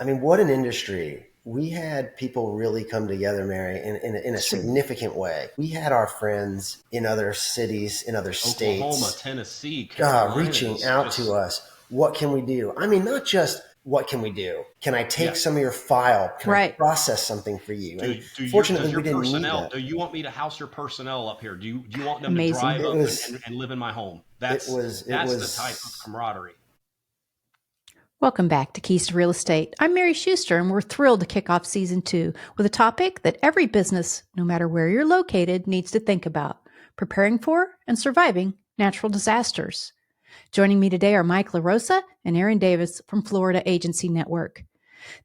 I mean, what an industry. We had people really come together, Mary, in a significant way. We had our friends in other cities, in other Oklahoma, states, Tennessee, reaching Carolinas, out to just us. What can we do? I mean, not just what can we do? Can I take yeah. some of your file? Can I Right. process something for you? And Does fortunately, your we didn't need personnel, that. do you want me to house your personnel up here? Do you want them to Amazing. drive It up was, and live in my home? it That's was, it that's the type of was camaraderie. Welcome back to Keys to Real Estate. I'm Mary Schuster, and we're thrilled to kick off season 2 with a topic that every business, no matter where you're located, needs to think about: preparing for and surviving natural disasters. Joining me today are Mike LaRosa and Aaron Davis from Florida Agency Network.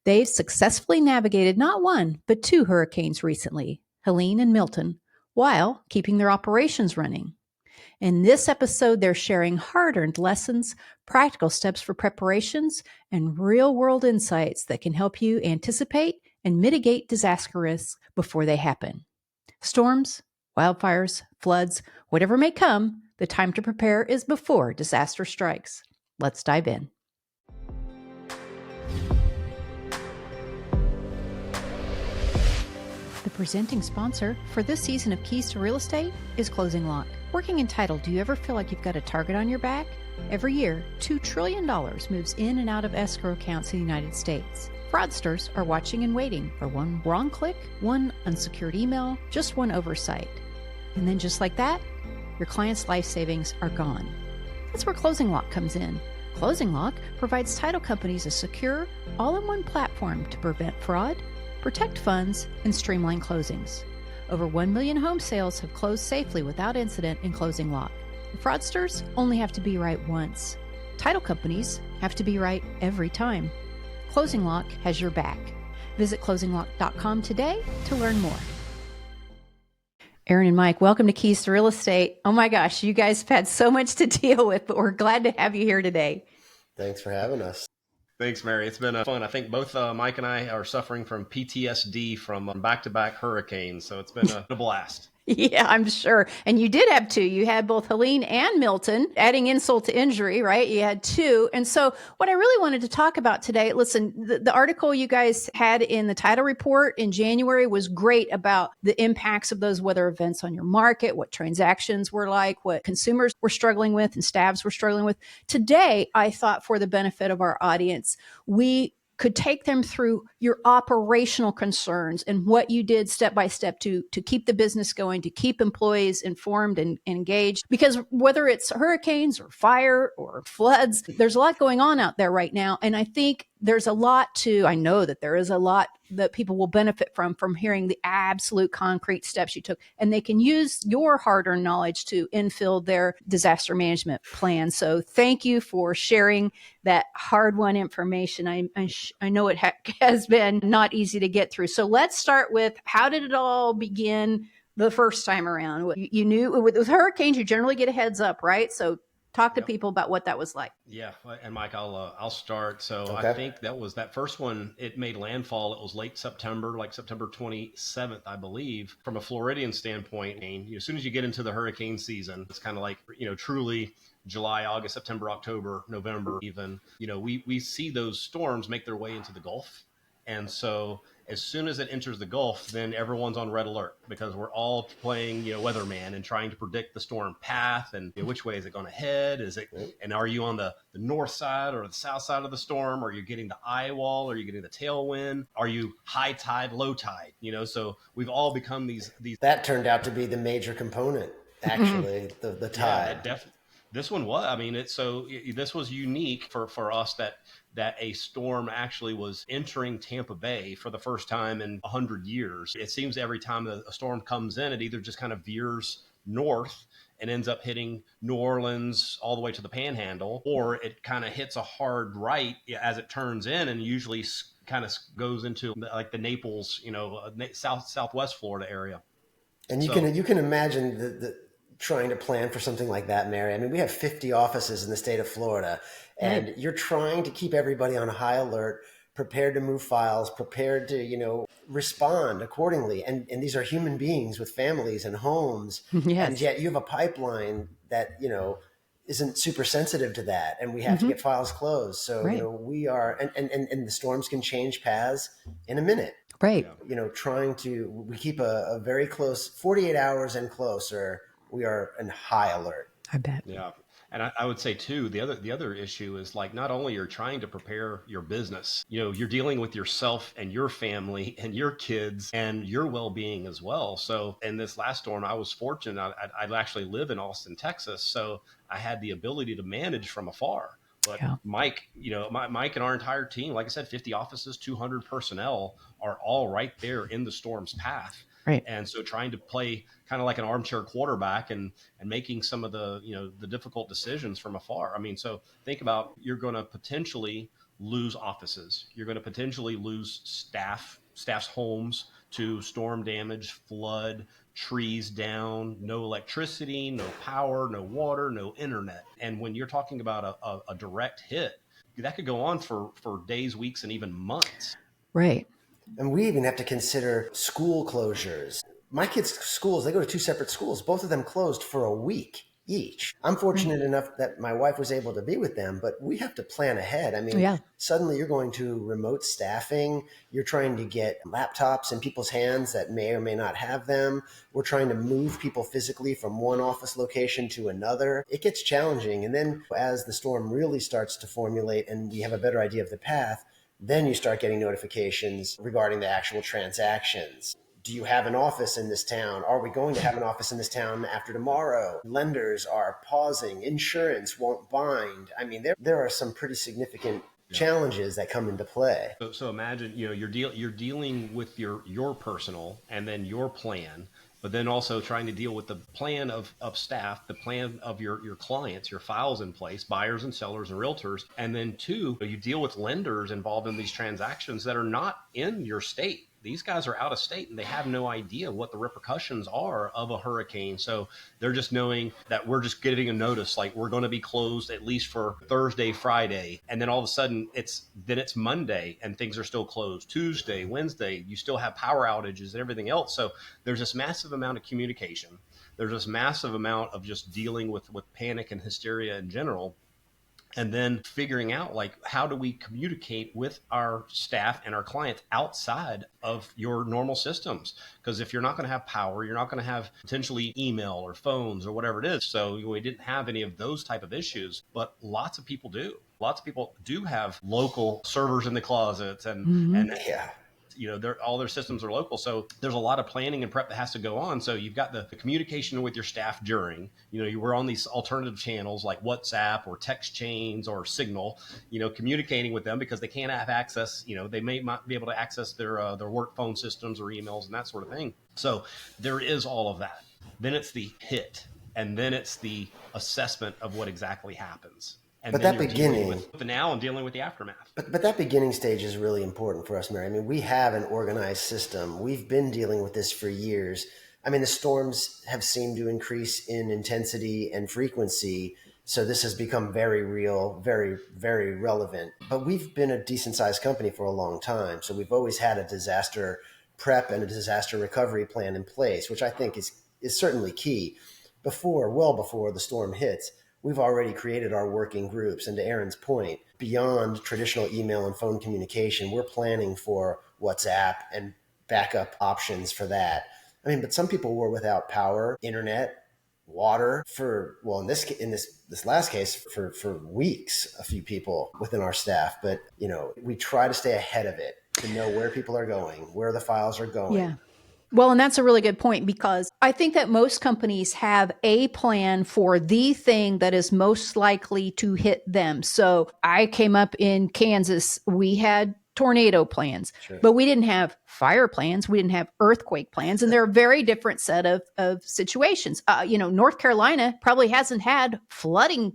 They've successfully navigated not one, but 2 hurricanes recently, Helene and Milton, while keeping their operations running. In this episode, they're sharing hard-earned lessons, practical steps for preparations, and real-world insights that can help you anticipate and mitigate disaster risks before they happen. Storms, wildfires, floods, whatever may come, the time to prepare is before disaster strikes. Let's dive in. The presenting sponsor for this season of Keys to Real Estate is Closing Lock. Working in title, do you ever feel like you've got a target on your back? Every year, $2 trillion moves in and out of escrow accounts in the United States. Fraudsters are watching and waiting for one wrong click, one unsecured email, just one oversight. And then just like that, your client's life savings are gone. That's where Closing Lock comes in. Closing Lock provides title companies a secure, all-in-one platform to prevent fraud, protect funds, and streamline closings. Over 1 million home sales have closed safely without incident in Closing Lock. The fraudsters only have to be right once. Title companies have to be right every time. Closing Lock has your back. Visit closinglock.com today to learn more. Aaron and Mike, welcome to Keys to Real Estate. Oh my gosh, you guys have had so much to deal with, but we're glad to have you here today. Thanks for having us. Thanks, Mary. It's been fun. I think both Mike and I are suffering from PTSD from back-to-back hurricanes, so it's been a blast. Yeah, I'm sure. And you did have 2. You had both Helene and Milton, adding insult to injury, right? You had 2. And so what I really wanted to talk about today, listen, the article you guys had in the title report in January was great about the impacts of those weather events on your market, what transactions were like, what consumers were struggling with and staffs were struggling with. Today, I thought for the benefit of our audience, we could take them through your operational concerns and what you did step by step to keep the business going, to keep employees informed and engaged. Because whether it's hurricanes or fire or floods, there's a lot going on out there right now. And I think I know that there is a lot that people will benefit from hearing the absolute concrete steps you took. And they can use your hard-earned knowledge to infill their disaster management plan. So thank you for sharing that hard-won information. I know it has been not easy to get through. So let's start with, how did it all begin the first time around? You knew with hurricanes, you generally get a heads up, right? So talk to people about what that was like. Yeah, and Mike, I'll start. So Okay. I think that first one, it made landfall. It was late September, like September 27th, I believe. From a Floridian standpoint, as soon as you get into the hurricane season, it's kind of like, truly July, August, September, October, November, even, we see those storms make their way into the Gulf. And so as soon as it enters the Gulf, then everyone's on red alert, because we're all playing, weatherman and trying to predict the storm path and which way is it going to head? And are you on the north side or the south side of the storm? Are you getting the eye wall? Are you getting the tailwind? Are you high tide, low tide? So we've all become these. That turned out to be the major component, actually, the tide. Yeah, this one was, this was unique for us that a storm actually was entering Tampa Bay for the first time in 100 years. It seems every time a storm comes in, it either just kind of veers north and ends up hitting New Orleans all the way to the Panhandle, or it kind of hits a hard right as it turns in, and usually kind of goes into like the Naples, southwest Florida area. And you can imagine the trying to plan for something like that, Mary. I mean, we have 50 offices in the state of Florida, and you're trying to keep everybody on high alert, prepared to move files, prepared to, respond accordingly. And these are human beings with families and homes. Yes. And yet you have a pipeline that, isn't super sensitive to that, and we have to get files closed. So, Right. we are, and the storms can change paths in a minute. Right. We keep a very close 48 hours and closer. We are in high alert. I bet. Yeah. And I would say too, the other issue is like not only you're trying to prepare your business, you're dealing with yourself and your family and your kids and your well-being as well. So in this last storm, I was fortunate. I actually live in Austin, Texas, so I had the ability to manage from afar. But Yeah. Mike, Mike and our entire team, like I said, 50 offices, 200 personnel are all right there in the storm's path. Right. And so trying to play kind of like an armchair quarterback and making some of the, the difficult decisions from afar. I mean, so think about, you're going to potentially lose offices. You're going to potentially lose staff's homes to storm damage, flood, trees down, no electricity, no power, no water, no internet. And when you're talking about a direct hit, that could go on for days, weeks, and even months. Right. And we even have to consider school closures. My kids' schools, they go to two separate schools. Both of them closed for a week each. I'm fortunate enough that my wife was able to be with them, but we have to plan ahead. I mean, suddenly you're going to remote staffing. You're trying to get laptops in people's hands that may or may not have them. We're trying to move people physically from one office location to another. It gets challenging. And then as the storm really starts to formulate and we have a better idea of the path, then you start getting notifications regarding the actual transactions. Do you have an office in this town? Are we going to have an office in this town after tomorrow? Lenders are pausing. Insurance won't bind. I mean, there are some pretty significant challenges that come into play. So imagine, you're dealing with your personal and then your plan, but then also trying to deal with the plan of staff, the plan of your clients, your files in place, buyers and sellers and realtors. And then two, you deal with lenders involved in these transactions that are not in your state. These guys are out of state and they have no idea what the repercussions are of a hurricane. So they're just knowing that we're just getting a notice, like we're going to be closed at least for Thursday, Friday. And then all of a sudden it's Monday and things are still closed. Tuesday, Wednesday, you still have power outages and everything else. So there's this massive amount of communication. There's this massive amount of just dealing with panic and hysteria in general. And then figuring out, like, how do we communicate with our staff and our clients outside of your normal systems? Because if you're not going to have power, you're not going to have potentially email or phones or whatever it is. So we didn't have any of those type of issues, but lots of people do. Lots of people do have local servers in the closets and all their systems are local. So there's a lot of planning and prep that has to go on. So you've got the communication with your staff during, you were on these alternative channels like WhatsApp or text chains or Signal, communicating with them because they can't have access, they may not be able to access their work phone systems or emails and that sort of thing. So there is all of that. Then it's the hit, and then it's the assessment of what exactly happens. And but that beginning with the now and dealing with the aftermath. But that beginning stage is really important for us, Mary. I mean, we have an organized system. We've been dealing with this for years. I mean, the storms have seemed to increase in intensity and frequency. So this has become very real, very, very relevant. But we've been a decent sized company for a long time. So we've always had a disaster prep and a disaster recovery plan in place, which I think is certainly key. Well before the storm hits, we've already created our working groups. And to Aaron's point, beyond traditional email and phone communication, we're planning for WhatsApp and backup options for that. I mean, but some people were without power, internet, water in this last case for weeks, a few people within our staff. But, we try to stay ahead of it, to know where people are going, where the files are going. Yeah. Well, and that's a really good point, because I think that most companies have a plan for the thing that is most likely to hit them. So I came up in Kansas, we had tornado plans, but we didn't have fire plans. We didn't have earthquake plans. And they're a very different set of situations. North Carolina probably hasn't had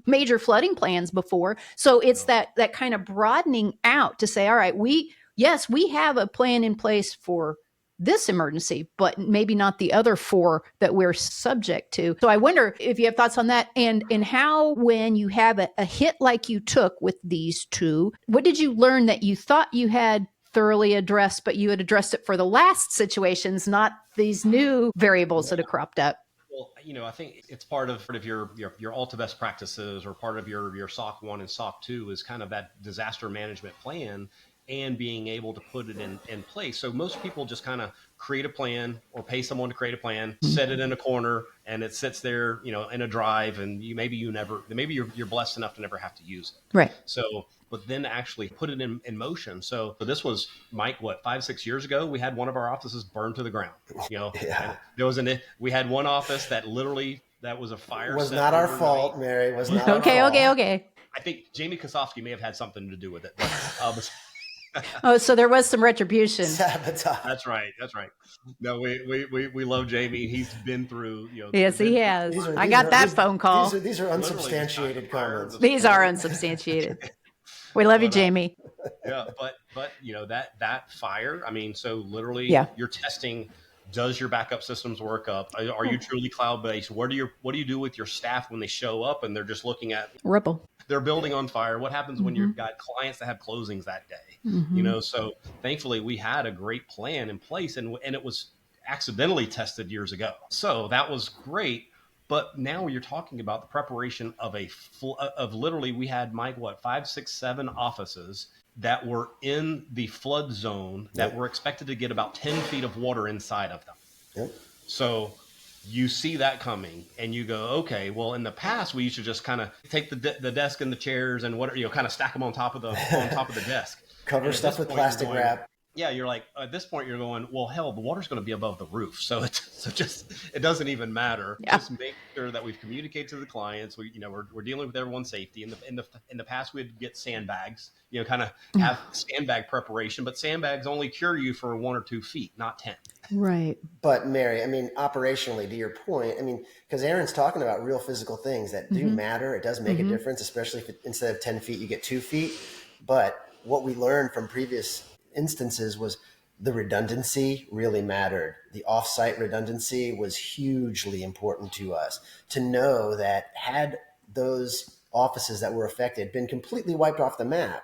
major flooding plans before. So it's that kind of broadening out to say, all right, we have a plan in place for this emergency, but maybe not the other four that we're subject to. So I wonder if you have thoughts on that, and how, when you have a hit like you took with these two, what did you learn that you thought you had thoroughly addressed, but you had addressed it for the last situations, not these new variables that have cropped up? Well, I think it's part of your Alta best practices, or part of your SOC 1 and SOC 2 is kind of that disaster management plan and being able to put it in place. So most people just kind of create a plan or pay someone to create a plan, set it in a corner, and it sits there, in a drive, and maybe you're blessed enough to never have to use it. Right. So, but then actually put it in motion. So this was, Mike, what, 5-6 years ago, we had one of our offices burned to the ground. Yeah. And we had one office that was a fire. It was set not our overnight. fault, Mary. It was not our Okay, fault. okay. I think Jamie Kosofsky may have had something to do with it. But, Oh, so there was some retribution. Sabotage. That's right. No, we love Jamie. He's been through, Yes, he has. I got that phone call. These are unsubstantiated comments. These are unsubstantiated. We love you, Jamie. Yeah, but that fire. I mean, so literally, you're testing. Does your backup systems work up? Are you truly cloud based? What do you do with your staff when they show up and they're just looking at Ripple? Their building on fire? What happens when you've got clients that have closings that day? So thankfully we had a great plan in place, and it was accidentally tested years ago. So that was great. But now you're talking about the preparation of literally, we had, Mike, 5, 6, 7 offices that were in the flood zone that were expected to get about 10 feet of water inside of them. Yep. So you see that coming and you go, okay, well, in the past we used to just kind of take the desk and the chairs and whatever, kind of stack them on top of the desk. Cover stuff with plastic wrap. Yeah, you're like, at this point you're going, well, hell, the water's going to be above the roof, so it doesn't even matter. Yeah. Just make sure that we've communicated to the clients. We're dealing with everyone's safety. In the past, we'd get sandbags, kind of have sandbag preparation, but sandbags only cure you for 1 or 2 feet, not 10. Right. But Mary, I mean, operationally, to your point, I mean, because Aaron's talking about real physical things that do matter. It does make a difference, especially if instead of 10 feet, you get 2 feet. But what we learned from previous instances was the redundancy really mattered. The offsite redundancy was hugely important to us, to know that had those offices that were affected been completely wiped off the map,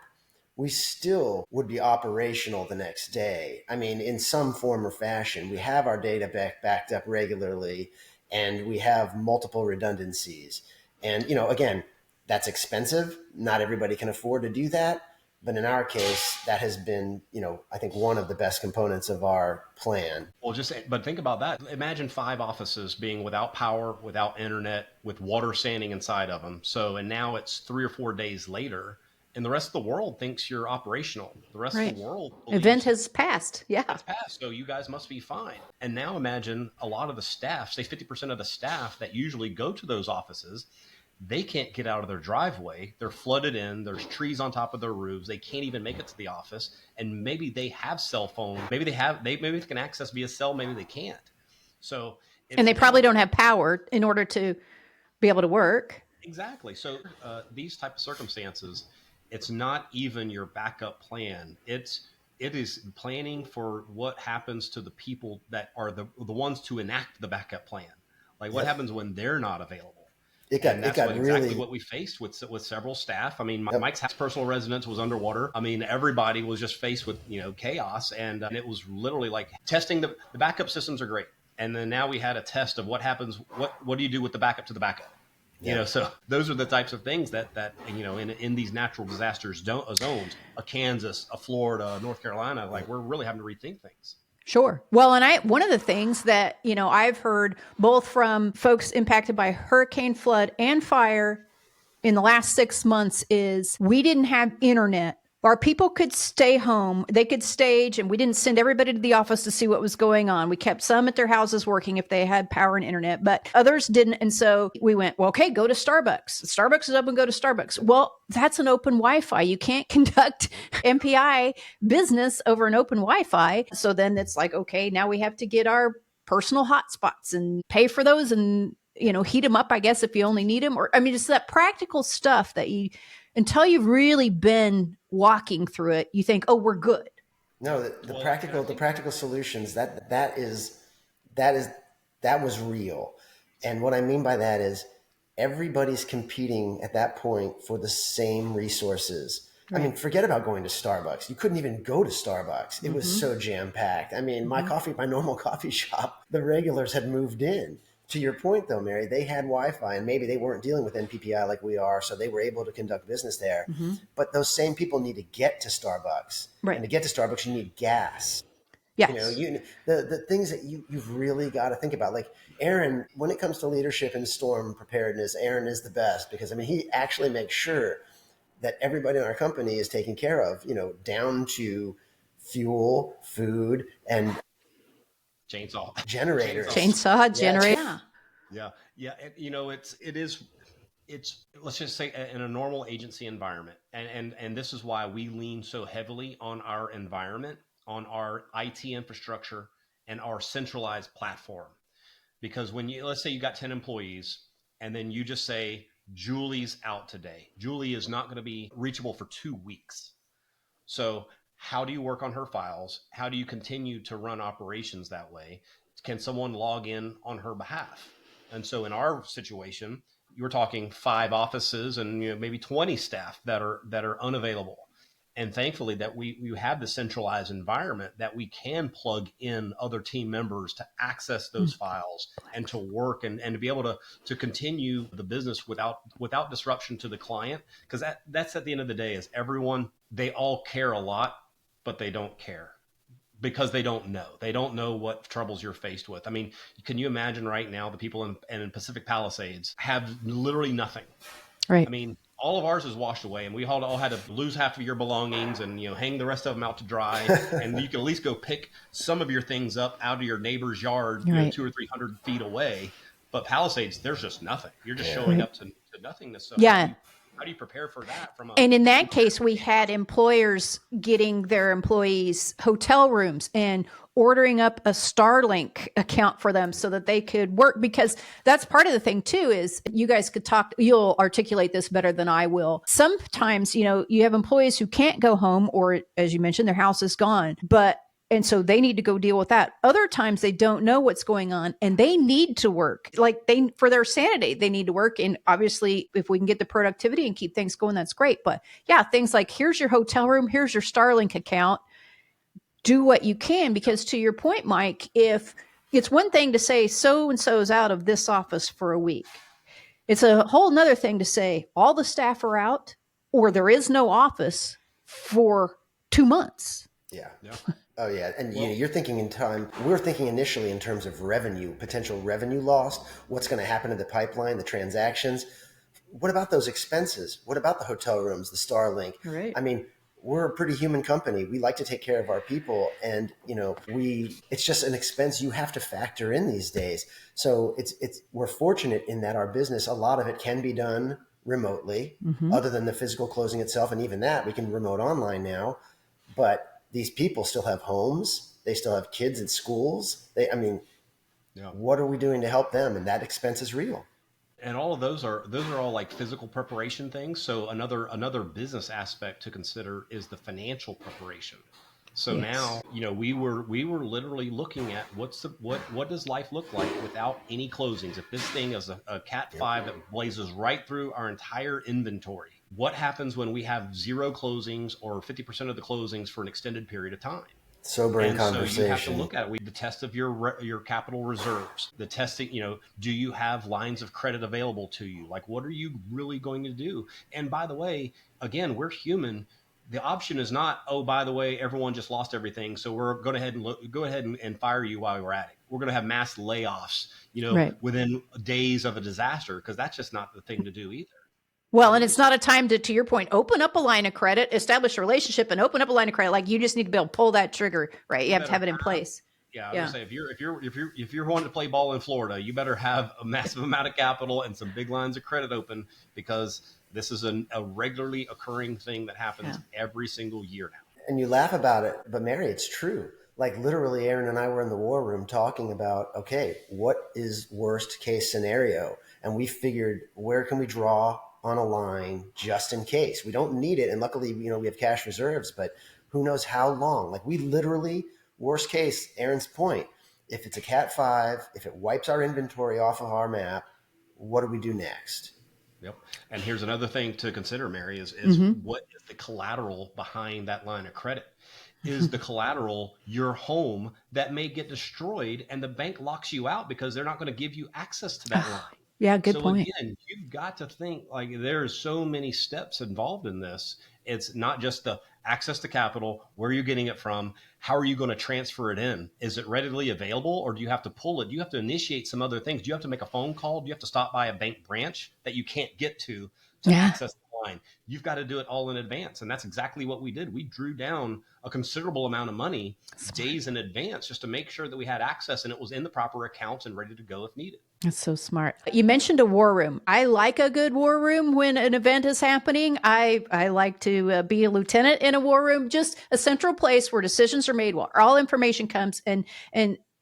we still would be operational the next day. I mean, in some form or fashion. We have our data backed up regularly, and we have multiple redundancies. And, again, that's expensive. Not everybody can afford to do that. But in our case, that has been, I think one of the best components of our plan. Well, but think about that. Imagine 5 offices being without power, without internet, with water standing inside of them. And now it's 3 or 4 days later, and the rest of the world thinks you're operational. The rest of the world event has passed. Yeah. It's passed. So you guys must be fine. And now imagine a lot of the staff, say 50% of the staff that usually go to those offices, they can't get out of their driveway. They're flooded in. There's trees on top of their roofs. They can't even make it to the office. And maybe they have cell phones. Maybe they can access via cell. Maybe they can't. And they probably don't have power in order to be able to work. Exactly. So these type of circumstances, it's not even your backup plan. It is planning for what happens to the people that are the ones to enact the backup plan. Like what happens when they're not available. Exactly what we faced with several staff. I mean, Mike's personal residence was underwater. I mean, everybody was just faced with, chaos. And it was literally like testing the backup systems are great. And then now we had a test of what happens. What do you do with the backup to the backup? So those are the types of things that in these natural disasters zones, a Kansas, a Florida, a North Carolina, like we're really having to rethink things. Sure. Well, and one of the things that, I've heard both from folks impacted by hurricane, flood, and fire in the last 6 months is we didn't have internet. Our people could stay home. They could stage, and we didn't send everybody to the office to see what was going on. We kept some at their houses working if they had power and internet, but others didn't. And so we went, well, okay, go to Starbucks. Starbucks is open, go to Starbucks. Well, that's an open Wi-Fi. You can't conduct MPI business over an open Wi-Fi. So then it's like, okay, now we have to get our personal hotspots and pay for those and, heat them up, I guess, if you only need them. Or, I mean, it's that practical stuff that until you've really been walking through it, you think, oh, we're good. No, the practical solutions, that was real. And what I mean by that is everybody's competing at that point for the same resources. Right. I mean, forget about going to Starbucks. You couldn't even go to Starbucks. It was so jam-packed. I mean, my normal coffee shop, the regulars had moved in. To your point, though, Mary, they had Wi-Fi, and maybe they weren't dealing with NPPI like we are, so they were able to conduct business there. Mm-hmm. But those same people need to get to Starbucks, Right. and to get to Starbucks, you need gas. Yes. The things that you've really got to think about. Like Aaron, when it comes to leadership and storm preparedness, Aaron is the best because he actually makes sure that everybody in our company is taken care of. Down to fuel, food, and Chainsaw. generators. Chainsaw, generator. Yeah. It's let's just say in a normal agency environment, and this is why we lean so heavily on our environment, on our IT infrastructure, and our centralized platform. Because let's say you got 10 employees, and then you just say Julie's out today, Julie is not going to be reachable for 2 weeks. So how do you work on her files? How do you continue to run operations that way? Can someone log in on her behalf? And so in our situation, you were talking 5 offices and maybe 20 staff that are unavailable. And thankfully that we have the centralized environment that we can plug in other team members to access those files and to work and to be able to continue the business without disruption to the client. Because that's at the end of the day is everyone, they all care a lot, but they don't care because they don't know. They don't know what troubles you're faced with. I mean, can you imagine right now the people in Pacific Palisades have literally nothing. Right. I mean, all of ours is washed away, and we all had to lose half of your belongings and hang the rest of them out to dry. And you can at least go pick some of your things up out of your neighbor's yard, Right. 200 or 300 feet away. But Palisades, there's just nothing. You're just showing up to nothingness. So Yeah. how do you prepare for that? And in that case, we had employers getting their employees hotel rooms and ordering up a Starlink account for them so that they could work, because that's part of the thing too, is you guys could talk, you'll articulate this better than I will. Sometimes, you have employees who can't go home, or as you mentioned, their house is gone, and so they need to go deal with that. Other times they don't know what's going on and they need to work. Like for their sanity, they need to work. And obviously if we can get the productivity and keep things going, that's great. But yeah, things like here's your hotel room, here's your Starlink account. Do what you can, because to your point, Mike, if it's one thing to say so-and-so is out of this office for a week, it's a whole nother thing to say all the staff are out or there is no office for 2 months. Yeah. Oh yeah, and you're thinking in time. We're thinking initially in terms of revenue, potential revenue lost. What's going to happen to the pipeline, the transactions? What about those expenses? What about the hotel rooms, the Starlink? Right. I mean, we're a pretty human company. We like to take care of our people, and it's just an expense you have to factor in these days. So we're fortunate in that our business, a lot of it can be done remotely, other than the physical closing itself, and even that we can remote online now, but these people still have homes. They still have kids at schools. What are we doing to help them? And that expense is real. And all of those are all like physical preparation things. So another business aspect to consider is the financial preparation. So now, we were literally looking at what does life look like without any closings? If this thing is a Cat 5 that blazes right through our entire inventory, what happens when we have 0 closings or 50% of the closings for an extended period of time? Sobering conversation. So you have to look at it. The test of your capital reserves, the testing, do you have lines of credit available to you? Like, what are you really going to do? And by the way, again, we're human. The option is not, oh, by the way, everyone just lost everything, so we're going to go ahead and fire you while we're at it. We're going to have mass layoffs, within days of a disaster, because that's just not the thing to do either. Well, and it's not a time to your point, open up a line of credit, establish a relationship, and open up a line of credit. Like, you just need to be able to pull that trigger, right? You have to have it in place. Yeah, I would say if you're wanting to play ball in Florida, you better have a massive amount of capital and some big lines of credit open, because this is a regularly occurring thing that happens every single year now. And you laugh about it, but Mary, it's true. Like, literally, Aaron and I were in the war room talking about, okay, what is worst case scenario? And we figured, where can we draw on a line just in case? We don't need it. And luckily, we have cash reserves, but who knows how long? Like, we literally, worst case, Aaron's point, if it's a Cat 5, if it wipes our inventory off of our map, what do we do next? Yep. And here's another thing to consider, Mary, is what is the collateral behind that line of credit? is the collateral, your home, that may get destroyed, and the bank locks you out because they're not going to give you access to that line. Oh, yeah, good So point. again, you've got to think like there's so many steps involved in this. It's not just the access to capital, where are you getting it from? How are you going to transfer it in? Is it readily available, or do you have to pull it? Do you have to initiate some other things? Do you have to make a phone call? Do you have to stop by a bank branch that you can't get to Yeah. access the line? You've got to do it all in advance. And that's exactly what we did. We drew down a considerable amount of money Smart. days in advance just to make sure that we had access and it was in the proper accounts and ready to go if needed. That's so smart. You mentioned a war room. I like a good war room when an event is happening. I like to be a lieutenant in a war room, just a central place where decisions are made, where all information comes and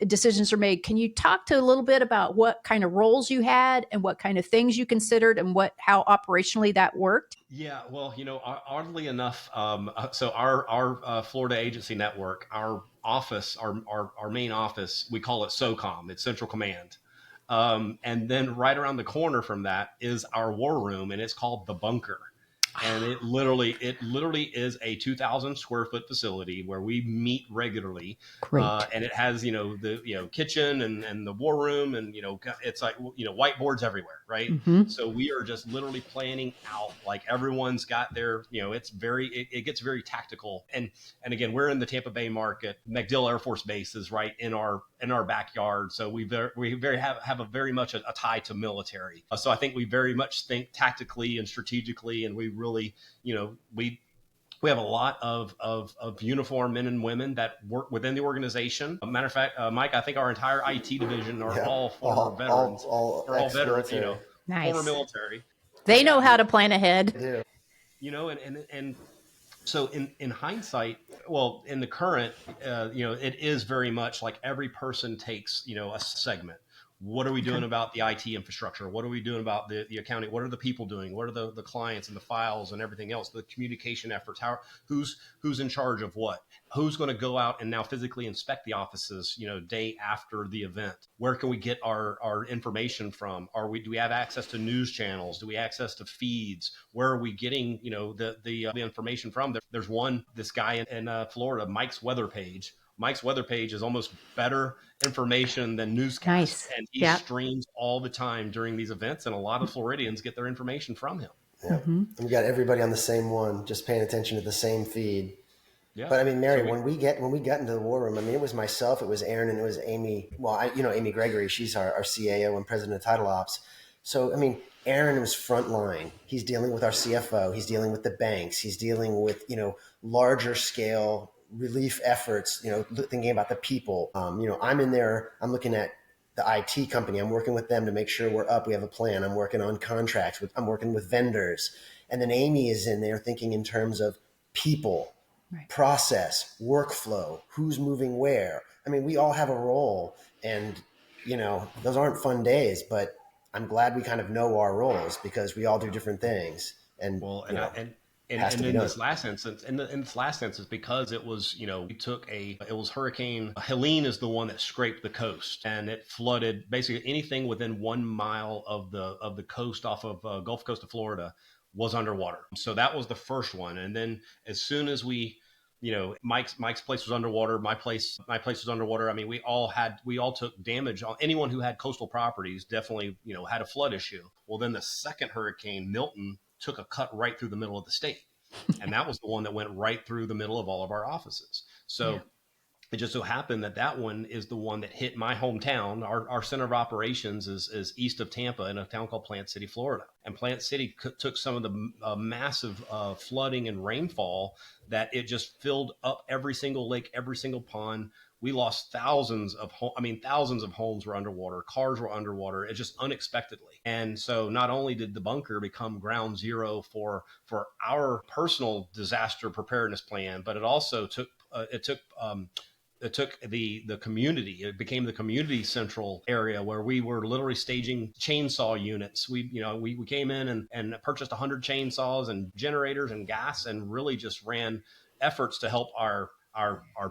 decisions are made. Can you talk to a little bit about what kind of roles you had and what kind of things you considered and how operationally that worked? Yeah, well, oddly enough, so our Florida agency network, our office, our main office, we call it SOCOM. It's Central Command. And then right around the corner from that is our war room, and it's called the bunker. And it literally is a 2,000 square foot facility where we meet regularly. Great. And it has, the, kitchen and the war room, and, it's like, whiteboards everywhere. Right. Mm-hmm. So we are just literally planning out, like everyone's got their, it gets very tactical. And again, we're in the Tampa Bay market. MacDill Air Force Base is right in our backyard. So we have a very much a tie to military. So I think we very much think tactically and strategically, and we really, we have a lot of uniformed men and women that work within the organization. Matter of fact, Mike, I think our entire IT division are all former veterans. They're all veterans, Nice. former military. They know how to plan ahead. Yeah. And so in hindsight, well, in the current, it is very much like every person takes, a segment. What are we doing about the IT infrastructure? What are we doing about the accounting? What are the people doing? What are the clients and the files and everything else? The communication efforts. Who's in charge of what? Who's going to go out and now physically inspect the offices, day after the event? Where can we get our information from? Do we have access to news channels? Do we have access to feeds? Where are we getting, the information from? There's this guy in Florida, Mike's weather page. Mike's weather page is almost better information than newscasts. Nice. And he streams all the time during these events. And a lot of Floridians get their information from him. Yeah. Mm-hmm. We got everybody on the same one, just paying attention to the same feed. Yeah. But I mean, Mary, when we got into the war room, I mean, it was myself, it was Aaron, and it was Amy. Well, Amy Gregory, she's our CAO and president of Title Ops. So, I mean, Aaron was front line. He's dealing with our CFO. He's dealing with the banks. He's dealing with, larger scale relief efforts, thinking about the people. I'm in there, I'm looking at the IT company. I'm working with them to make sure we're up. We have a plan. I'm working on contracts. I'm working with vendors. And then Amy is in there thinking in terms of people, right, process, workflow, who's moving where. I mean, we all have a role, and, those aren't fun days, but I'm glad we kind of know our roles because we all do different things. And, and in this last instance, because it was, it was Hurricane Helene is the one that scraped the coast, and it flooded basically anything within 1 mile of the coast off of Gulf Coast of Florida was underwater. So that was the first one. And then as soon as we, Mike's place was underwater, my place was underwater. I mean, we all took damage. Anyone who had coastal properties definitely, had a flood issue. Well, then the second hurricane, Milton, took a cut right through the middle of the state. And that was the one that went right through the middle of all of our offices. So it just so happened that one is the one that hit my hometown. Our center of operations is east of Tampa in a town called Plant City, Florida. And Plant City took some of the massive flooding and rainfall that it just filled up every single lake, every single pond. We lost thousands of homes were underwater, cars were underwater. It just unexpectedly. And so not only did the bunker become ground zero for our personal disaster preparedness plan, but it also took the community. It became the community central area where we were literally staging chainsaw units. We came in and purchased 100 chainsaws and generators and gas, and really just ran efforts to help our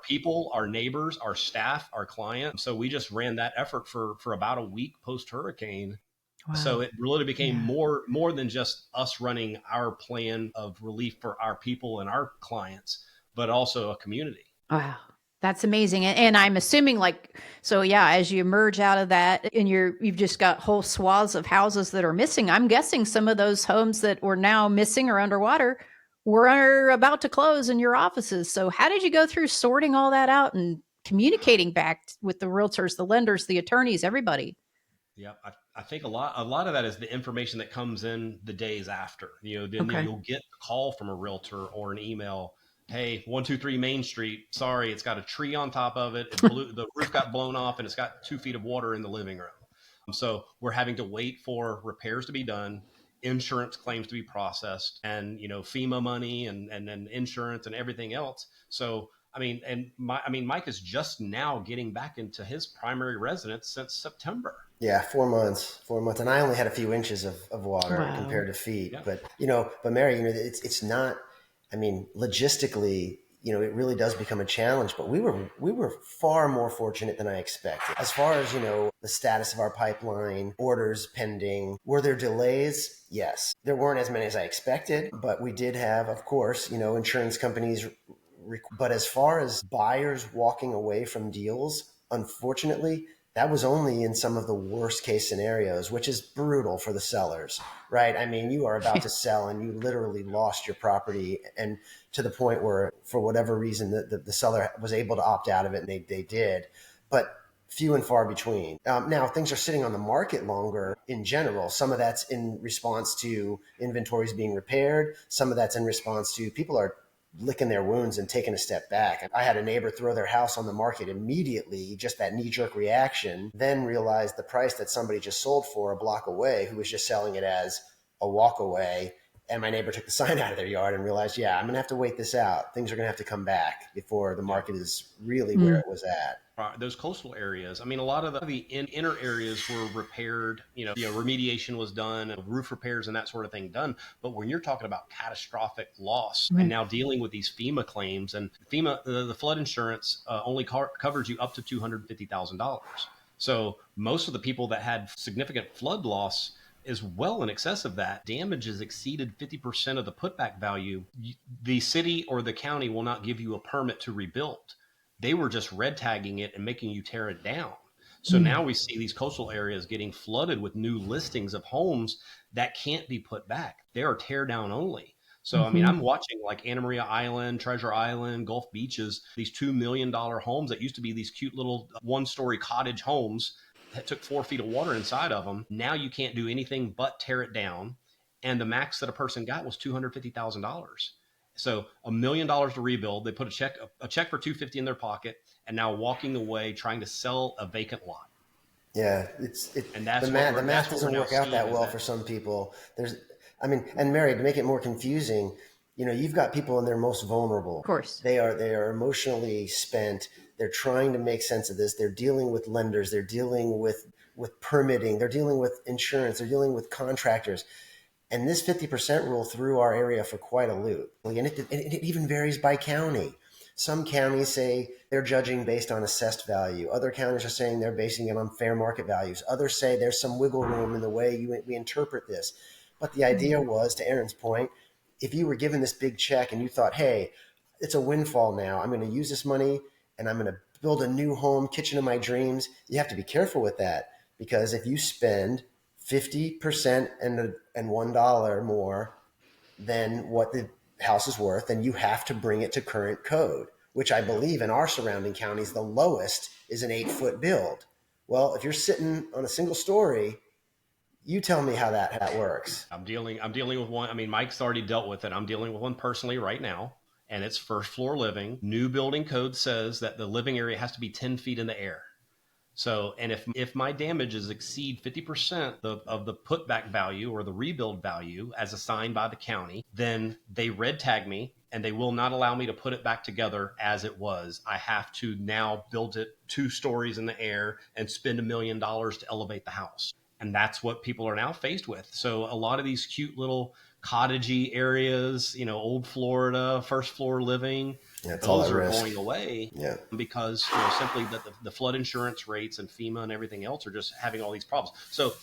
people, our neighbors, our staff, our clients. So we just ran that effort for about a week post hurricane. Wow. So it really became more than just us running our plan of relief for our people and our clients, but also a community. Wow. That's amazing. And I'm assuming like, so yeah, as you emerge out of that and you've just got whole swaths of houses that are missing. I'm guessing some of those homes that were now missing or underwater were about to close in your offices. So how did you go through sorting all that out and communicating back with the realtors, the lenders, the attorneys, everybody? Yeah, I think a lot of that is the information that comes in the days after. Then Okay. you'll get a call from a realtor or an email. Hey, 123 Main Street. Sorry, it's got a tree on top of it. It blew, the roof got blown off, and it's got 2 feet of water in the living room. So we're having to wait for repairs to be done, insurance claims to be processed, and FEMA money and then insurance and everything else. So Mike is just now getting back into his primary residence since September. Yeah, 4 months, and I only had a few inches of water Wow. compared to feet. Yeah. But Mary, it's not. I mean, logistically, it really does become a challenge. But we were far more fortunate than I expected. As far as the status of our pipeline, orders pending, were there delays? Yes, there weren't as many as I expected, but we did have, of course, insurance companies. But as far as buyers walking away from deals, unfortunately, that was only in some of the worst case scenarios, which is brutal for the sellers, right? I mean, you are about to sell and you literally lost your property, and to the point where, for whatever reason, the seller was able to opt out of it, and they did. But few and far between. Now, things are sitting on the market longer in general. Some of that's in response to inventories being repaired. Some of that's in response to people are licking their wounds and taking a step back. I had a neighbor throw their house on the market immediately, just that knee-jerk reaction, then realized the price that somebody just sold for a block away, who was just selling it as a walk away. And my neighbor took the sign out of their yard and realized, yeah, I'm going to have to wait this out. Things are going to have to come back before the Yeah. market is really where Mm. it was at. Those coastal areas. A lot of the inner areas were repaired. Remediation was done, roof repairs and that sort of thing done. But when you're talking about catastrophic loss and Right. now dealing with these FEMA claims, and FEMA, the flood insurance only covers you up to $250,000. So most of the people that had significant flood loss is well in excess of that. Damages exceeded 50% of the putback value. The city or the county will not give you a permit to rebuild. They were just red tagging it and making you tear it down. So Mm. now we see these coastal areas getting flooded with new listings of homes that can't be put back. They are tear down only. So, Mhm. I'm watching like Anna Maria Island, Treasure Island, Gulf Beaches, these $2 million homes that used to be these cute little 1-story cottage homes that took 4 feet of water inside of them. Now you can't do anything but tear it down. And the max that a person got was $250,000. So $1 million to rebuild. They put a check for 250 in their pocket, and now walking away trying to sell a vacant lot. Yeah, And the that's what math we're the math that's what we're doesn't now work out seeing that is well that. for some people. And Mary, to make it more confusing, you've got people in their most vulnerable. Of course. They are emotionally spent. They're trying to make sense of this. They're dealing with lenders. They're dealing with permitting. They're dealing with insurance. They're dealing with contractors. And this 50% rule threw our area for quite a loop. And it even varies by county. Some counties say they're judging based on assessed value. Other counties are saying they're basing it on fair market values. Others say there's some wiggle room in the way we interpret this. But the idea Mm. was, to Aaron's point, if you were given this big check and you thought, hey, it's a windfall now, I'm going to use this money and I'm going to build a new home, kitchen of my dreams, you have to be careful with that, because if you spend 50% and $1 more than what the house is worth, then you have to bring it to current code, which I Yep. believe in our surrounding counties, the lowest is an 8-foot build. Well, if you're sitting on a single story, you tell me how that works. I'm dealing with one. Mike's already dealt with it. I'm dealing with one personally right now, and it's first floor living. New building code says that the living area has to be 10 feet in the air. So, and if my damages exceed 50% of the putback value or the rebuild value as assigned by the county, then they red tag me and they will not allow me to put it back together as it was. I have to now build it 2 stories in the air and spend $1 million to elevate the house. And that's what people are now faced with. So a lot of these cute little cottagey areas, old Florida, first floor living, Yeah, it's all those at are risk. going away Yeah. because simply that the flood insurance rates and FEMA and everything else are just having all these problems. So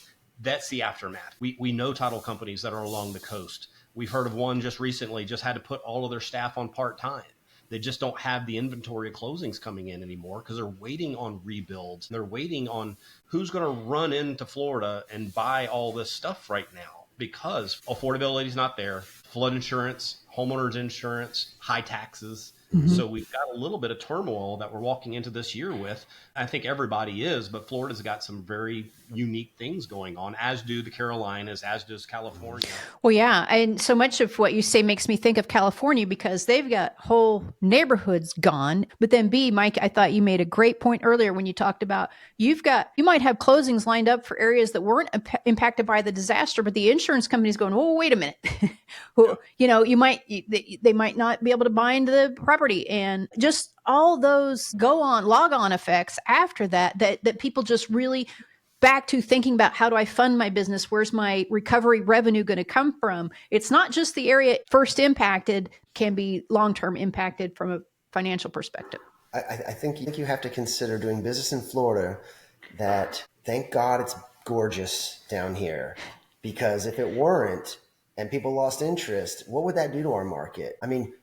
that's the aftermath. We know title companies that are along the coast. We've heard of one just recently just had to put all of their staff on part time They just don't have the inventory of closings coming in anymore because they're waiting on rebuilds. They're waiting on who's going to run into Florida and buy all this stuff right now because affordability is not there. Flood insurance, homeowners insurance, high taxes. So we've got a little bit of turmoil that we're walking into this year with. I think everybody is, but Florida's got some very unique things going on, as do the Carolinas, as does California. Well, yeah. And so much of what you say makes me think of California because they've got whole neighborhoods gone. But then B, Mike, I thought you made a great point earlier when you talked about you might have closings lined up for areas that weren't impacted by the disaster, but the insurance company's going, oh, wait a minute. Well, they might not be able to bind the property, and just all those log on effects after that people just really back to thinking about how do I fund my business? Where's my recovery revenue going to come from? It's not just the area first impacted can be long-term impacted from a financial perspective. I think you have to consider doing business in Florida that thank God it's gorgeous down here, because if it weren't and people lost interest, what would that do to our market? I mean,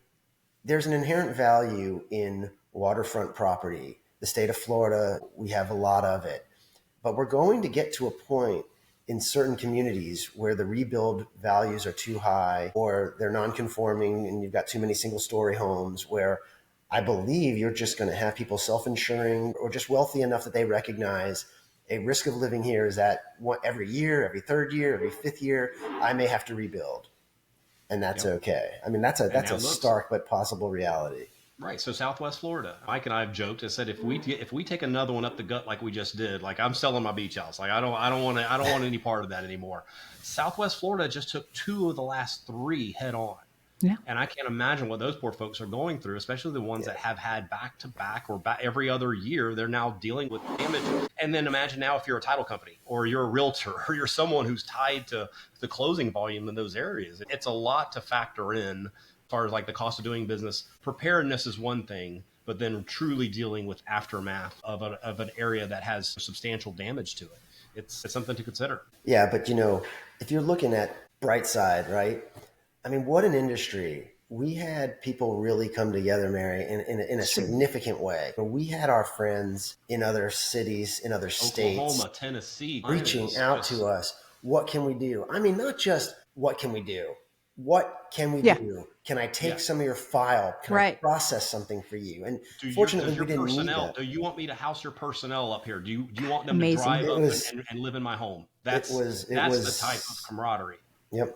there's an inherent value in waterfront property. The state of Florida, we have a lot of it. But we're going to get to a point in certain communities where the rebuild values are too high or they're non-conforming and you've got too many single-story homes where I believe you're just going to have people self-insuring or just wealthy enough that they recognize a risk of living here is that every year, every third year, every fifth year, I may have to rebuild. And that's okay. I mean, that's a stark but possible reality. Right. So Southwest Florida, Mike and I have joked and said if we take another one up the gut like we just did, like I'm selling my beach house, like I don't want any part of that anymore. Southwest Florida just took 2 of the last 3 head on. Yeah. And I can't imagine what those poor folks are going through, especially the ones that have had back to back or every other year. They're now dealing with damage. And then imagine now if you're a title company or you're a realtor or you're someone who's tied to the closing volume in those areas. It's a lot to factor in as far as like the cost of doing business. Preparedness is one thing, but then truly dealing with aftermath of an area that has substantial damage to it. It's something to consider. Yeah, but if you're looking at bright side, right? I mean, what an industry. We had people really come together, Mary, in a significant way. We had our friends in other cities, in other states, Oklahoma, Tennessee, reaching out to us. What can we do? I mean, not just what can we do? What can we do? Can I take some of your file? Can I process something for you? And fortunately, we didn't need that. Do you want me to house your personnel up here? Do you want them to drive up and live in my home? That's the type of camaraderie. Yep.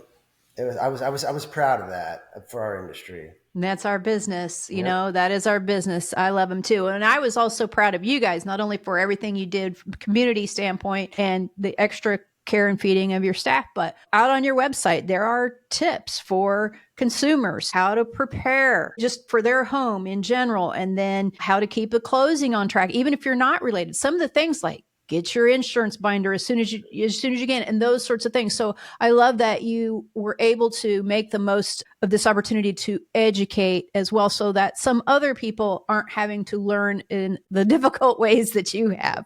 I was proud of that for our industry. And that's our business. That is our business. I love them too. And I was also proud of you guys, not only for everything you did from a community standpoint and the extra care and feeding of your staff, but out on your website, there are tips for consumers, how to prepare just for their home in general, and then how to keep a closing on track, even if you're not related. Some of the things like get your insurance binder as soon as you can, and those sorts of things. So I love that you were able to make the most of this opportunity to educate as well, so that some other people aren't having to learn in the difficult ways that you have.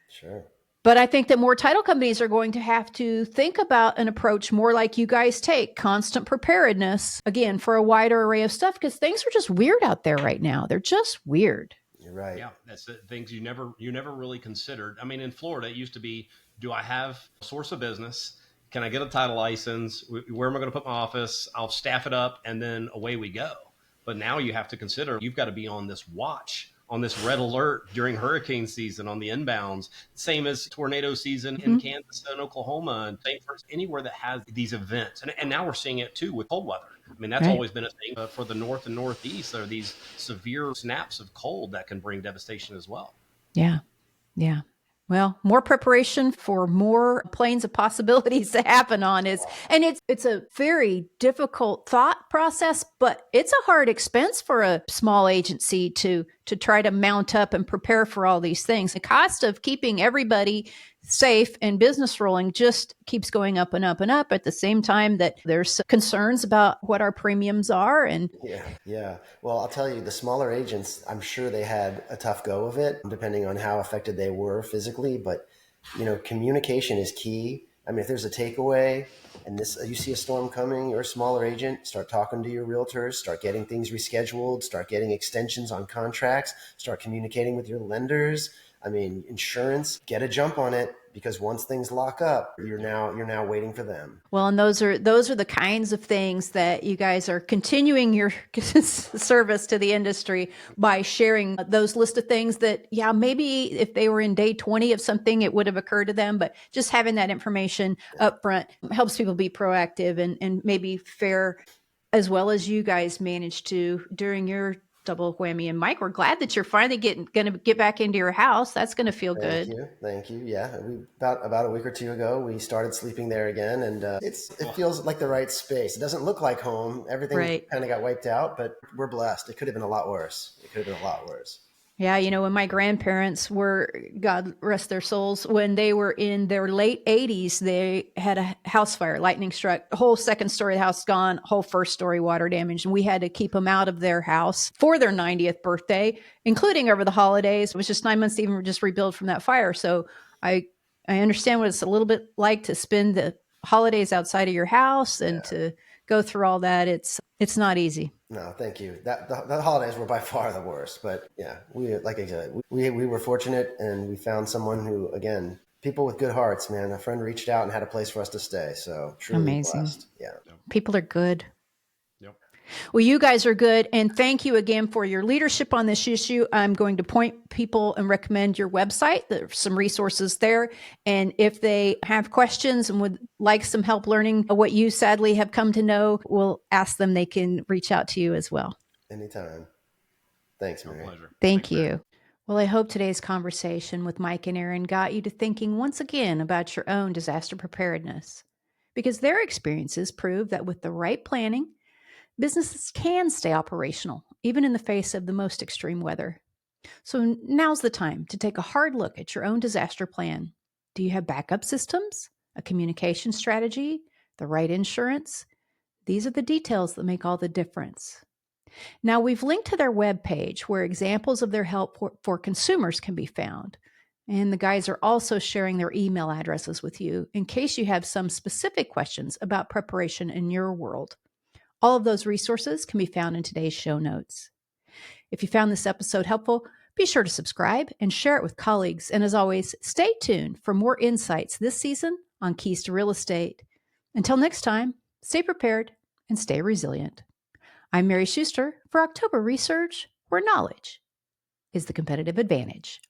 Sure. But I think that more title companies are going to have to think about an approach more like you guys take, constant preparedness, again, for a wider array of stuff, because things are just weird out there right now. They're just weird. You're right. Yeah, that's the things you never really considered. I mean, in Florida, it used to be, do I have a source of business? Can I get a title license? Where am I going to put my office? I'll staff it up, and then away we go. But now you have to consider, you've got to be on this watch, on this red alert during hurricane season, on the inbounds, same as tornado season in Kansas and Oklahoma, and same for anywhere that has these events. And now we're seeing it too with cold weather. I mean, that's always been a thing for the North and Northeast. There are these severe snaps of cold that can bring devastation as well. Yeah. Yeah. Well, more preparation for more planes of possibilities to happen on is, and it's a very difficult thought process, but it's a hard expense for a small agency to try to mount up and prepare for all these things. The cost of keeping everybody safe and business rolling just keeps going up and up and up, at the same time that there's concerns about what our premiums are. And yeah. Well, I'll tell you, the smaller agents, I'm sure they had a tough go of it, depending on how affected they were physically. But communication is key. I mean, if there's a takeaway and you see a storm coming, you're a smaller agent, start talking to your realtors, start getting things rescheduled, start getting extensions on contracts, start communicating with your lenders. I mean, insurance, get a jump on it, because once things lock up, you're now waiting for them. Well, and those are the kinds of things that you guys are continuing your service to the industry by sharing those list of things that, yeah, maybe if they were in day 20 of something, it would have occurred to them. But just having that information up front helps people be proactive and maybe fair, as well as you guys managed to during your double whammy. And Mike, we're glad that you're finally going to get back into your house. That's going to feel good. Thank you. Yeah, about a week or two ago, we started sleeping there again, and it feels like the right space. It doesn't look like home. Everything Right. kind of got wiped out, but we're blessed. It could have been a lot worse. Yeah, when my grandparents were, God rest their souls, when they were in their late 80s, they had a house fire, lightning struck, whole second story of the house gone, whole first story water damage. And we had to keep them out of their house for their 90th birthday, including over the holidays. It was just 9 months to even just rebuild from that fire. So I understand what it's a little bit like to spend the holidays outside of your house and to go through all that. It's not easy. No, thank you. The holidays were by far the worst, but yeah, like I said, we were fortunate, and we found someone who, again, people with good hearts, man. A friend reached out and had a place for us to stay, so truly Amazing. blessed. Yeah, people are good. Yep. Well, you guys are good. And thank you again for your leadership on this issue. I'm going to point people and recommend your website. There's some resources there. And if they have questions and would like some help learning what you sadly have come to know, we'll ask them. They can reach out to you as well. Anytime. Thanks, Mary. Pleasure. Thank you. Well, I hope today's conversation with Mike and Aaron got you to thinking once again about your own disaster preparedness, because their experiences prove that with the right planning, businesses can stay operational, even in the face of the most extreme weather. So now's the time to take a hard look at your own disaster plan. Do you have backup systems, a communication strategy, the right insurance? These are the details that make all the difference. Now, we've linked to their webpage where examples of their help for consumers can be found. And the guys are also sharing their email addresses with you in case you have some specific questions about preparation in your world. All of those resources can be found in today's show notes. If you found this episode helpful, be sure to subscribe and share it with colleagues. And as always, stay tuned for more insights this season on Keys to Real Estate. Until next time, stay prepared and stay resilient. I'm Mary Schuster for October Research, where knowledge is the competitive advantage.